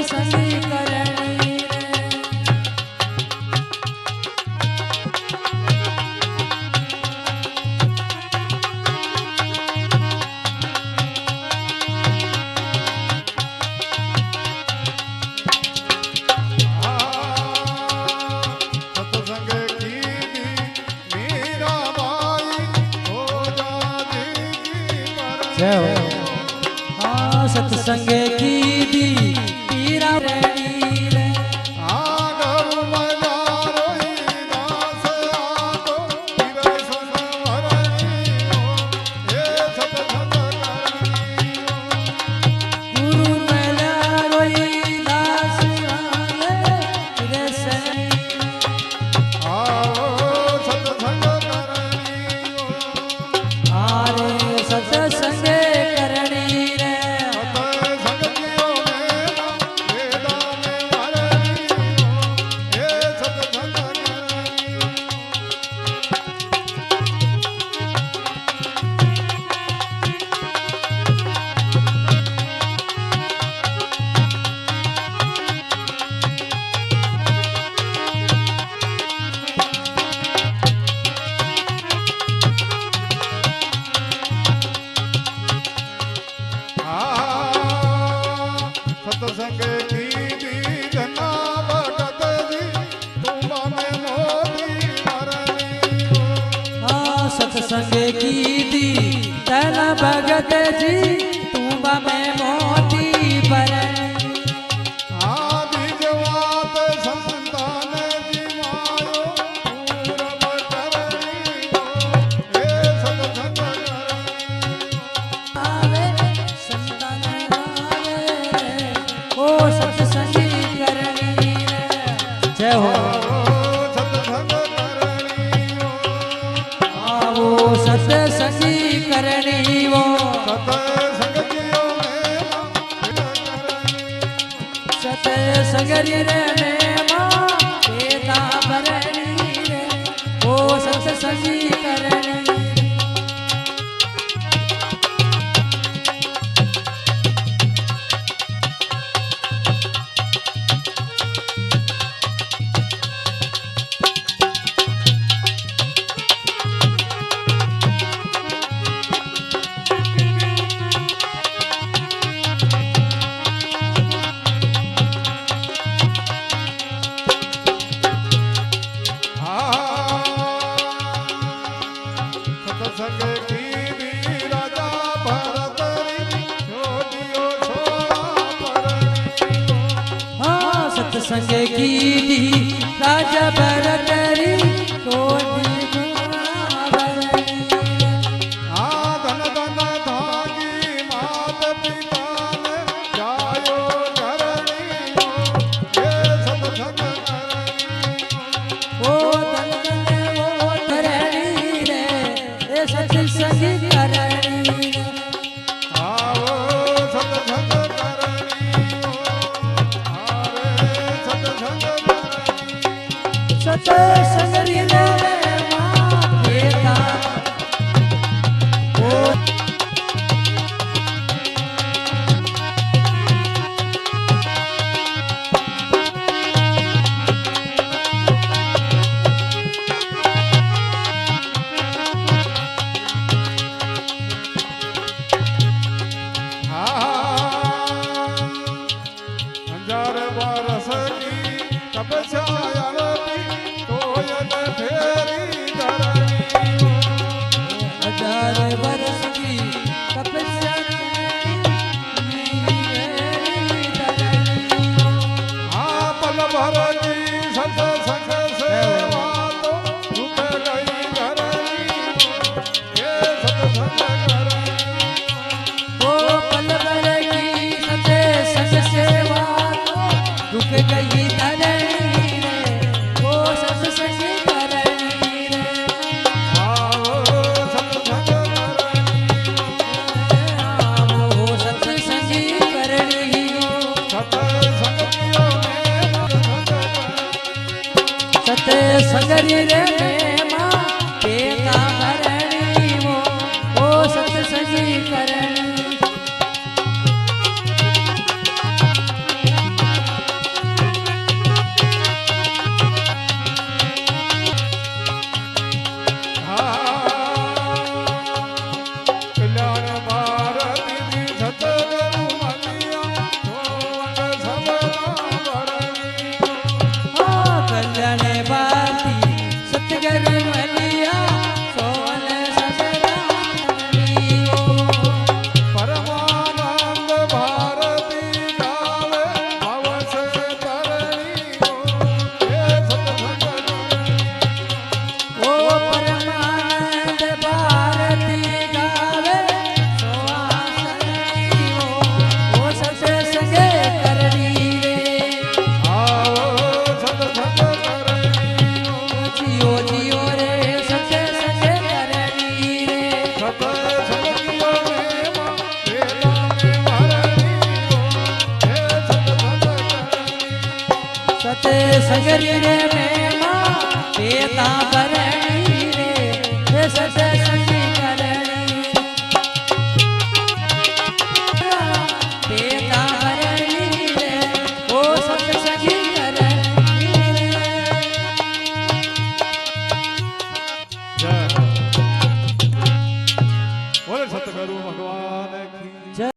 सत्संगी करणी सत्संग की दी पीरा रेणी रे आगव मजारो दास आगो पीर संवरणी हे सत्संग करणी गुरु मजारो दास आले पीर सनी आओ सत्संग करणी आरे सत्संग सत्संग की जना भगत जी तुम में मोती मरणी सत्संग की दी जना भगत जी तुम में मोती भरणी आदि जवात संतान जीवायो पूरब करणी हे सत्संग करणी आवे संतान ओ सत्संगी करणी जय हो सत्संग करणी आओ सत्संगी करणी वो सत्संग जियो में सत्संग रे मां पेता भरणी रे ओ सत्संगी करणी सत्संग की भी राजा भरत छोड़ियो छोड़ा परणी हाँ सत्संग की दी राजा भरत री कोटि धन धन धागी मात पिता ने जायो करणी हे सत्संग करणी ओ धन धन वो धरणी रे ए सत्संगी करणी रे आओ सत्संग करणी आवे सत्संग करणी सत्संग रे मां पेता ओ हजार बरस की तपस्या तोयन फेरी धरणी हजार वर्ष की तपस्या पल भर की सत्संग सेवा तो रुक गई धरणी हे सत्संग करणी वो पल भर की सत्संग सेवा रुक गई धरणी रे वो सत्संग करणी रे आओ सत्संग करणी वो सत्संगी करणी सत्संग जियो में सत्संग रे मां पेता भरणी वो सत्संगी करणी સગરી રે મેમાં પેતા ભરણી રે હે સત્સંગી કરણી પેતા ભરણી રે ઓ સત્સંગી કરણી રે બોલે સતગુરુ ભગવાન કી